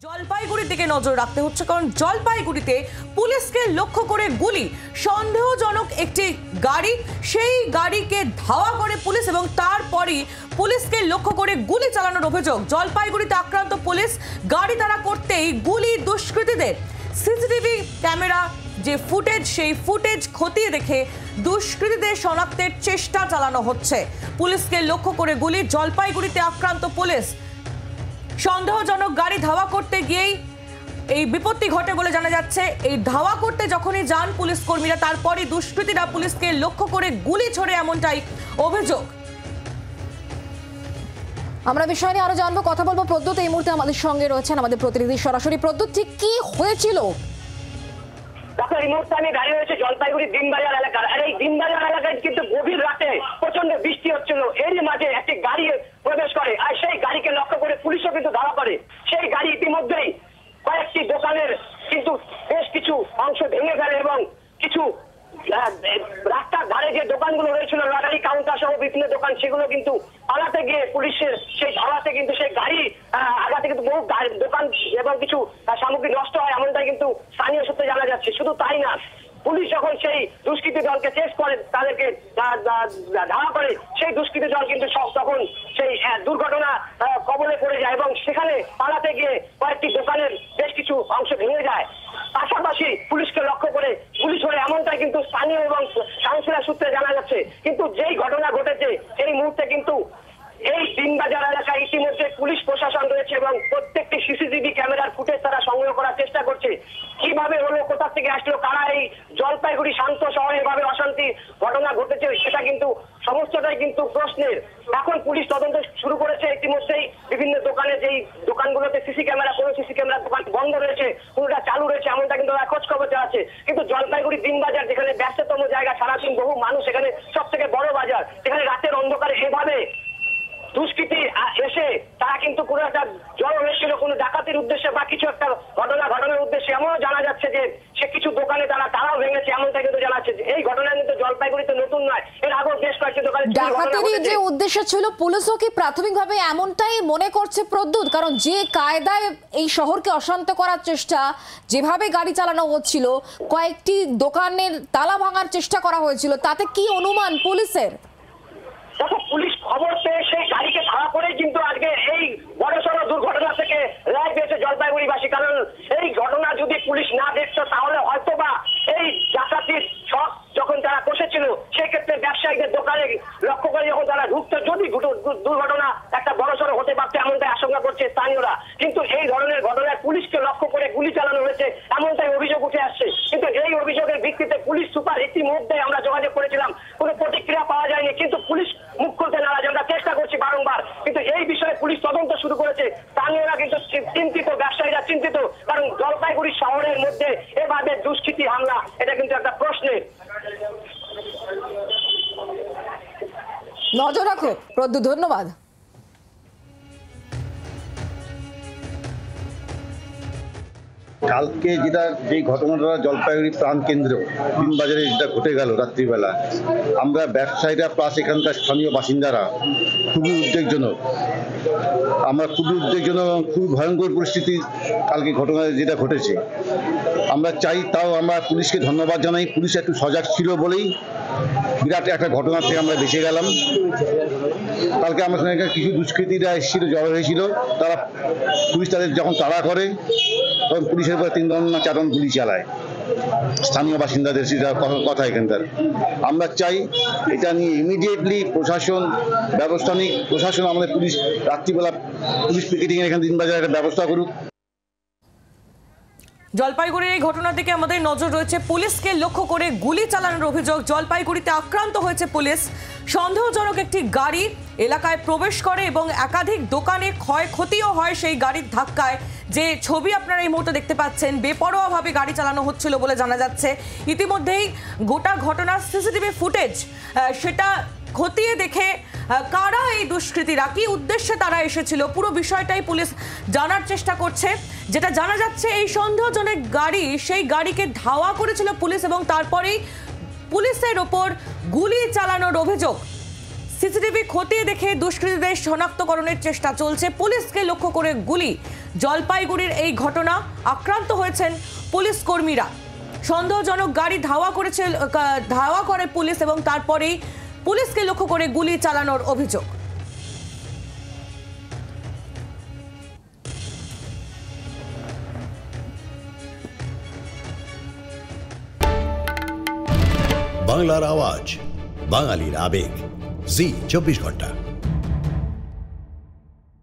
জলপাইগুড়ির দিকে নজর রাখতে হচ্ছে, কারণ জলপাইগুড়িতে পুলিশকে লক্ষ্য করে গুলি, সন্দেহজনক একটি গাড়ি, সেই গাড়িকে ধাওয়া করে পুলিশ এবং তারপরই পুলিশকে লক্ষ্য করে গুলি চালানোর অভিযোগ। জলপাইগুড়িতে আক্রান্ত পুলিশ, গাড়ি তাড়া করতেই গুলি দুষ্কৃতীদের। সিসিটিভি ক্যামেরা যে ফুটেজ, সেই ফুটেজ খতিয়ে দেখে দুষ্কৃতীদের শনাক্তের চেষ্টা চালানো হচ্ছে। পুলিশকে লক্ষ্য করে গুলি, জলপাইগুড়িতে আক্রান্ত পুলিশ। সন্দেহজনক গাড়ি ধাওয়া করতে গিয়েই এই বিপত্তি ঘটে বলে জানা যাচ্ছে। এই ধাওয়া করতে যখনই যান পুলিশ কর্মীরা, তারপরই দুষ্কৃতীরা পুলিশকে লক্ষ্য করে গুলি ছোড়ে, এমনটাই অভিযোগ। আমরা বিষয় নিয়ে আরো জানবো, কথা বলবো। প্রদ্যুৎ এই মুহূর্তে আমাদের সঙ্গে রয়েছেন, আমাদের প্রতিনিধি সরাসরি। প্রদ্যুৎ, ঠিক কি হয়েছিল? দেখো, এই মুহূর্তে আমি দাঁড়িয়ে রয়েছে জলপাইগুড়ি দিনবাজার এলাকার। আর এই দিনবাজার এলাকায় কিন্তু গভীর রাতে প্রচন্ড বৃষ্টি হচ্ছিল। এর মাঝে একটি গাড়ি প্রবেশ করে, আর সেই গাড়িকে লক্ষ্য করে পুলিশও কিন্তু ধাওয়া করে। সেই গাড়ি ইতিমধ্যেই কয়েকটি দোকানের কিন্তু বেশ কিছু অংশ ভেঙে ফেলে এবং কিছু রাস্তার ধারে যে দোকানগুলো রয়েছিল, লটারি কাউন্টার সহ বিভিন্ন দোকান, সেগুলো কিন্তু পালাতে গিয়ে পুলিশের সেই ধাওয়াতে কিন্তু সেই গাড়ি আঘাতে কিন্তু বহু দোকান এবং কিছু সামগ্রী নষ্ট হয়, এমনটাই কিন্তু স্থানীয় সূত্রে জানা যাচ্ছে। শুধু তাই না, পুলিশ যখন সেই দুষ্কৃতী দলকে চেস করে, তাদেরকে ধাওয়া করে, সেই দুষ্কৃতী দল কিন্তু তখন সেই দুর্ঘটনা কবলে পড়ে যায় এবং সেখানে পালাতে গিয়ে কয়েকটি দোকানের বেশ কিছু অংশ ভেঙে যায়। পাশাপাশি পুলিশকে লক্ষ্য করে পুলিশ হয়ে এমনটাই কিন্তু স্থানীয় এবং কাউন্সিলর সূত্রে জানা যাচ্ছে। কিন্তু যেই ঘটনা ঘটেছে এই মুহূর্তে কিন্তু এই দিনবাজার এলাকায় ইতিমধ্যে পুলিশ প্রশাসন রয়েছে এবং প্রত্যেকটি সিসিটিভি ক্যামেরার ফুটেজ তারা সংগ্রহ করার চেষ্টা করছে। কিভাবে হলো, কোথা থেকে আসলো, কারা এই জলপাইগুড়ি শান্ত শহরে এভাবে অশান্তি ঘটনা ঘটেছে, সেটা কিন্তু সমস্তটাই কিন্তু প্রশ্নের। এখন পুলিশ তদন্ত শুরু করেছে ইতিমধ্যেই। বিভিন্ন দোকানে, যেই দোকানগুলোতে সিসি ক্যামেরা, কোনো সিসি ক্যামেরার দোকান বন্ধ রয়েছে, কোনোটা চালু রয়েছে, এমনটা কিন্তু খোঁজ খবর চালাচ্ছে। কিন্তু জলপাইগুড়ি দিনবাজার, যেখানে ব্যস্ততম জায়গা, সারাদিন বহু মানুষ, এখানে সব থেকে বড় বাজার, সেখানে রাতের অন্ধকারে এভাবে দুষ্কৃতী এসে তারা কিন্তু কোনো একটা জড়ো হয়েছিল কোনো ডাকাতির উদ্দেশ্যে বা কিছু একটা ঘটনার উদ্দেশ্যে। এমনও জানা যাচ্ছে যে সে কিছু দোকানে তারাও ভেঙেছে, এমনটা কিন্তু জানা যাচ্ছে। এই ঘটনা কিন্তু জলপাইগুড়িতে নতুন নয়, এর আগেও বেশ কয়েকটি দোকানে ডাকাতির যে উদ্দেশ্য ছিল, পুলিশও কি প্রাথমিকভাবে এমনটাই মনে করছে প্রদ্যুৎ? কারণ যে কায়দায় এই শহরকে অশান্ত করার চেষ্টা, যেভাবে গাড়ি চালানো হচ্ছিল, কয়েকটি দোকানের তালা ভাঙার চেষ্টা করা হয়েছিল, তাতে কি অনুমান পুলিশের? দেখো, পুলিশ খবর পেয়ে সেই গাড়িকে ধাওয়া করে কিন্তু আজকে এই বড়সড় দুর্ঘটনা থেকে রেহাই পেয়েছে জলপাইগুড়িবাসী। কারণ এই ঘটনা যদি পুলিশ না দেখতো, তাহলে হয়তোবা এই ডাকাতির ছক যখন তারা কষেছিল, সেক্ষেত্রে ব্যবসায়ীদের দোকানে লক্ষ্য করে যখন তারা ঢুকতো, যদি দুর্ঘটনা একটা বড়সড় হতে পারত, এমনটাই আশঙ্কা করছে স্থানীয়রা। কিন্তু এই ধরনের ঘটনায় পুলিশকে লক্ষ্য করে গুলি চালানো হয়েছে, এমনটাই অভিযোগ উঠে আসছে। কিন্তু এই অভিযোগের ভিত্তিতে পুলিশ সুপার ইতিমধ্যে আমরা যোগাযোগ করেছিলাম, কোনো প্রতিক্রিয়া পাওয়া যায়নি। কিন্তু পুলিশ মুখ খুলতে নারাজ, আমরা চেষ্টা করছি বারংবার। কিন্তু এই বিষয়ে পুলিশ তদন্ত শুরু করেছে। স্থানীয়রা কিন্তু চিন্তিত, ব্যবসায়ীরা চিন্তিত, কারণ জলপাইগুড়ি শহরের মধ্যে এভাবে দুষ্কৃতী হামলা, এটা কিন্তু একটা প্রশ্নের। নজর রাখো প্রদ্যুৎ, ধন্যবাদ। কালকে যে ঘটনাটা জলপাইগুড়ি প্রাণ কেন্দ্র দিনবাজারে যেটা ঘটে গেল রাত্রিবেলা, আমরা ব্যবসায়ীরা প্লাস এখানকার স্থানীয় বাসিন্দারা খুবই উদ্বেগজনক। আমরা খুবই উদ্বেগজনক এবং খুবই ভয়ঙ্কর পরিস্থিতি কালকে ঘটনা যেটা ঘটেছে। আমরা চাই, তাও আমরা পুলিশকে ধন্যবাদ জানাই, পুলিশ একটু সজাগ ছিল বলেই বিরাট একটা ঘটনা থেকে আমরা বেঁচে গেলাম। কালকে আমরা কিছু দুষ্কৃতীরা এসেছিল, জড়ো হয়েছিল, তারা পুলিশ তাদের যখন তাড়া করে, তখন পুলিশের উপরে 3 না 4 রাউন্ড গুলি চালায় স্থানীয় বাসিন্দাদের। সেটা কথা এখানকার। আমরা চাই এটা নিয়ে ইমিডিয়েটলি প্রশাসন ব্যবস্থা নিক। প্রশাসন আমাদের পুলিশ রাত্রিবেলা পুলিশ পিকেটিং এর এখানে দিনবাজারে একটা ব্যবস্থা করুক। জলপাইগুড়ির এই ঘটনার দিকে আমাদের নজর রয়েছে। পুলিশকে লক্ষ্য করে গুলি চালানোর অভিযোগ। জলপাইগুড়িতে আক্রান্ত হয়েছে পুলিশ। সন্দেহজনক একটি গাড়ি এলাকায় প্রবেশ করে এবং একাধিক দোকানে ক্ষয়ক্ষতিও হয় সেই গাড়ির ধাক্কায়। যে ছবি আপনারা এই মুহূর্তে দেখতে পাচ্ছেন, বেপরোয়াভাবে গাড়ি চালানো হচ্ছিল বলে জানা যাচ্ছে। ইতিমধ্যেই গোটা ঘটনার সিসিটিভি ফুটেজ সেটা খতিয়ে দেখে কারা এই দুষ্কৃতীরা, কি উদ্দেশ্যে তারা এসেছিল, পুরো বিষয়টাই পুলিশ জানার চেষ্টা করছে। যেটা জানা যাচ্ছে, এই সন্দেহজনক গাড়ি, সেই গাড়িকে ধাওয়া করেছিল পুলিশ এবং তারপরেই পুলিশের ওপর গুলি চালানোর অভিযোগ। সিসিটিভি খতিয়ে দেখে দুষ্কৃতীদের শনাক্তকরণের চেষ্টা চলছে। পুলিশকে লক্ষ্য করে গুলি, জলপাইগুড়ির এই ঘটনা আক্রান্ত হয়েছেন পুলিশ কর্মীরা। সন্দেহজনক গাড়ি ধাওয়া করে পুলিশ এবং তারপরেই পুলিশকে লক্ষ্য করে গুলি চালানোর অভিযোগ। বাংলার আওয়াজ, বাঙালির আবেগ, জি 24 ঘন্টা।